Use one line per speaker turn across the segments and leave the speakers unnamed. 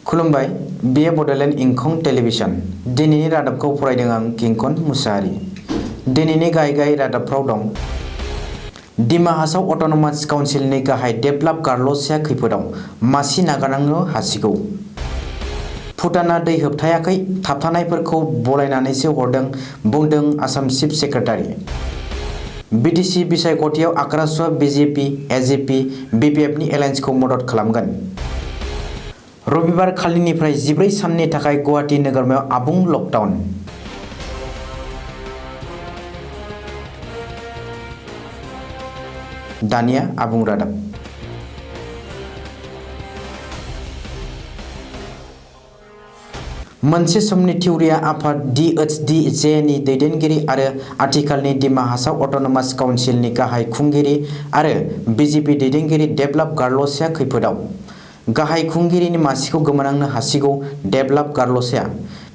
खुलुमबाय, बेयो बड'लेण्ड इंखं टेलिभिजन। दिनैनि रादाबखौ फरायदों आं किंकन मुसाहारि। दिनैनि गाहाय रादाबफ्राव दं। दिमा हासाव अट'नमास काउन्सिलनि गाहाय डेभलाप कार्ल'सआ खैफोदाव, मासि नागारनांनो हासिगौ। भुटाना दै होबथायाखै, थाबथानायफोरखौ बलायनानैसो हरदों, बुंदों आसाम चिफ सेक्रेटारि। बिटिसि बिसायख'थियाव आक्रासुआ बिजेपि, एजिपि, बिपिएफनि एलायन्सखौ मदद खालामगोन। रबिबार खालिनिफ्राय 14 साननि थाखाय गुवाहाटी नोगोरमायाव आबुं लकडाउन। दानिया आबुं रादाब। मोनसे समनि थिउरिया आफाद DHDJ नि दैदेनगिरि आरो आथिखालनि दिमा हासाव अट'नमास काउन्सिलनि गाहाय खुंगिरि आरो बिजेपि दैदेनगिरि डेभलाप कार्ल'सआ खैफोदाव। गाहाय खुंगिरिनि मासिखौ गोमानांनो हासिगौ। डेभलाप कार्ल'सआ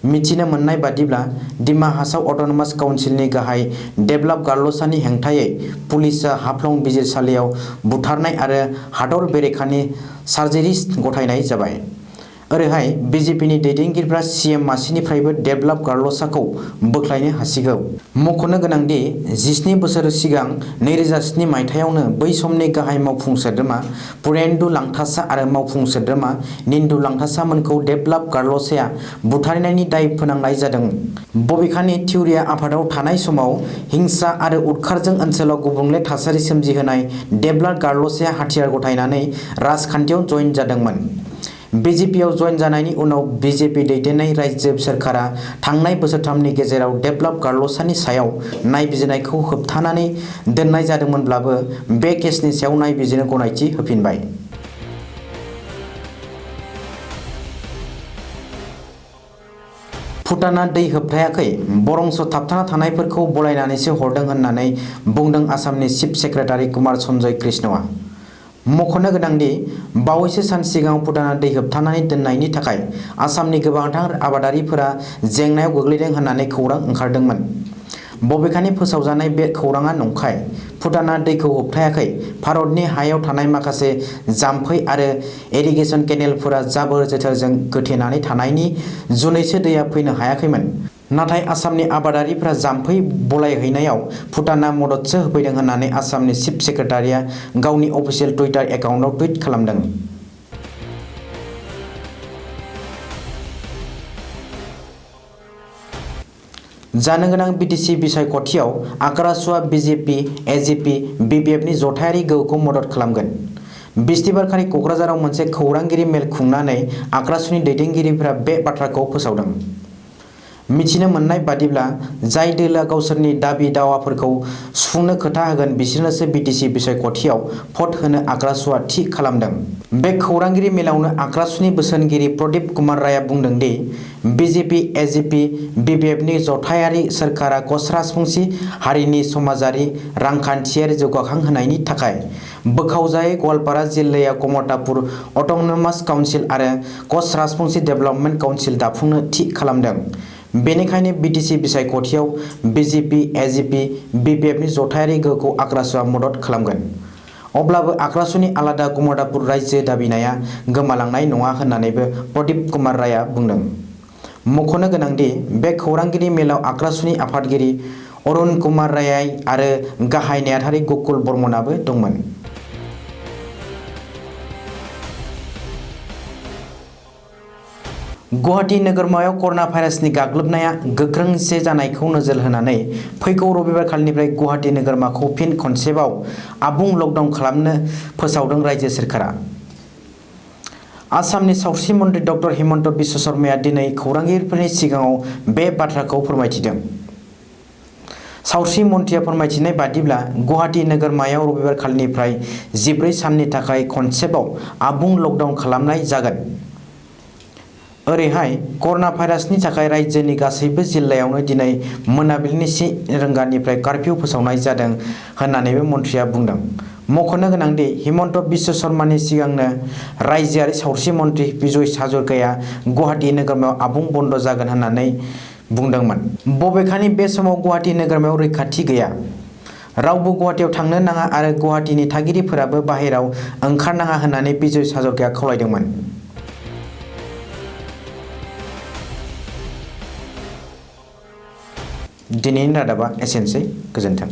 मिथिनो मोननाय बादिब्ला दिमा हासाव अट'नमास काउन्सिलनि गाहाय डेभलाप कार्ल'सनि हेंथायै पुलिसआ हाफ्लं बिजिरसालियाव बुथारनाय आरो हादर बेरेखानि चार्जेस गथायनाय जाबाय। ओरैहाय बिजेपिनि दैदेनगिरिफ्रा सीएम मासिनिफ्रायबो डेभलाप कार्ल'सखौ बोख्लायनो हासिगौ। मख'नो गोनांदि 17 बोसोर सिगां 2007 मायथाइयावनो बै समनि गाहाय मावफुं सोद्रोमा पुरेन्दु लांथासा आरो मावफुं सोद्रोमा निन्दु लांथासामोनखौ डेभलाप कार्ल'सआ बुथारनायनि दाय फोनांनाय जादों। बबेखानि थिउरिया आफादाव थानाय समाव हिंसा आरो उदखारजों ओनसोलाव गुबुंले थासारि सोमजिहोनाय डेभलाप कार्ल'सआ हाथियार गथायनानै राजखान्थियाव जइन जादोंमोन। बिजेपिआव जइन जानायनि उनाव बिजेपि दैदेननाय रायजो सोरखारा थांनाय बोसोरथामनि गेजेराव डेभलाप कार्ल'सनि सायाव नायबिजिरनायखौ होबथानानै दोननाय जादोंमोनब्लाबो बे केसनि सायाव नायबिजिरनो गनायथि होफिनबाय। भुटाना दै होबथायाखै, बरंस थाबथाना थानायफोरखौ बलायनानैसो हरदों होननानै बुंदों आसामनि चिफ सेक्रेटारि कुमार सन्जय कृष्णआ। मख'नो गोनांदि बावैसो सान सिगां भुटाना दै होबथानानै दोननायनि थाखाय आसामनि गोबांथार आबादारिफोरा जेंनायाव गोग्लैदों होननानै खौरां ओंखारदोंमोन। बबेखानि फोसावजानाय बे खौराङा नंखाय। भुटाना दैखौ होबथायाखै। भारतनि हायाव थानाय माखासे जाम्फै आरो इरिगेसन केनेलफोरा जाबोर जोथोरजों गोथेनानै थानायनि जुनैसो दैया फैनो हायाखैमोन। नाथाय आसामनि आबादारिफोरा जाम्फै बलायहैनायाव भुटाना मददसो होफैदों होननानै आसामनि चिफ सेक्रेटारिया गावनि अफिसियेल टुइटार एकाउन्टआव टुइट खालामदों। जानो गोनां बिटिसि बिसायख'थियाव आक्रासुआ बिजेपि, एजिपि, बिपिएफनि जथायारि गोहोखौ मदद खालामगोन। बिस्तिबारखालि क'क्राझाराव मोनसे खौरांगिरि मेल खुंनानै आक्रासुनि दैदेनगिरिफोरा बे बाथ्राखौ फोसावदों। मिथिनो मोननाय बादिब्ला जाय दोलोआ गावसोरनि दाबि दावाफोरखौ सुफुंनो खोथा होगोन बिसोरनोसो बिटिसि बिसायख'थियाव भट होनो आक्रासुआ थि खालामदों। बे खौरांगिरि मेलावनो आक्रासुनि बोसोनगिरि प्रदीप कुमार रायआ बुंदों दि बिजेपि, एजिपि, बिपिएफनि जथायारि सोरखारा कच राजबंसि हारिनि समाजारि रांखान्थियारि जौगाखांहोनायनि थाखाय बोखावजायै गवालपारा जिल्लायाव कमतापुर अट'नमास काउन्सिल आरो कच राजबंसि डेभेलपमेन्ट काउन्सिल दाफुंनो थि खालामदों। बेनिखायनो बिटिसि बिसायख'थियाव बिजेपि, एजिपि, बिपिएफनि जथायारि गोहोखौ आक्रासुआ मदद खालामगोन। अब्लाबो आक्रासुनि आलादा कमतापुर रायजो दाबिनाया गोमालांनाय नङा होननानैबो प्रदीप कुमार रायआ बुंदों। मख'नो गोनांदि बे खौरांगिरि मेलाव आक्रासुनि आफादगिरि अरुण कुमार राय आरो गाहाय नेहाथारि गकुल बर्मनआबो दंमोन। गुवाहाटी नोगोरमायाव कर'ना भाइरासनि गाग्लोबनाया गोख्रोंसे जानायखौ नोजोर होनानै फैगौ रबिबार खालिनिफ्राय गुवाहाटी नोगोरमाखौ फिन खनसेबाव आबुं लकडाउन खालामनो फोसावदों रायजो सोरखारा। आसामनि सावस्रि मन्थ्रि डक्टर हिमन्त बिश्व शर्माया दिनै खौरांगिरिफोरनि सिगाङाव बे बाथ्राखौ फोरमायथिदों। सावस्रि मन्थ्रिया फोरमायथिनाय बादिब्ला गुवाहाटी नोगोरमायाव रबिबार खालिनिफ्राय 14 साननि थाखाय खनसेबाव आबुं लकडाउन खालामनाय जागोन। ओरैहाय कर'ना भाइरासनि थाखाय रायजोनि गासैबो जिल्लायावनो दिनै मोनाबिलिनि 1 रिंगानिफ्राय कर्फ्यू फोसावनाय जादों होननानैबो मन्थ्रिया बुंदों। मख'नो गोनांदि हिमन्त बिश्व शर्मानि सिगांनो रायजोआरि सावस्रि मन्थ्रि बिजय हाज'रिकाया गुवाहाटी नोगोरमायाव आबुं बन्द जागोन होननानै बुंदोंमोन। बबेखानि बे समाव गुवाहाटी नोगोरमायाव रैखाथि गैया। रावबो गुवाहाटीयाव थांनो नाङा आरो गुवाहाटीनि थागिरिफोराबो बाहेराव ओंखारनाङा होननानै बिजय हाज'रिकाया खावलायदोंमोन। दिनैनि रादाबा एसेनोसै। गोजोन्थों।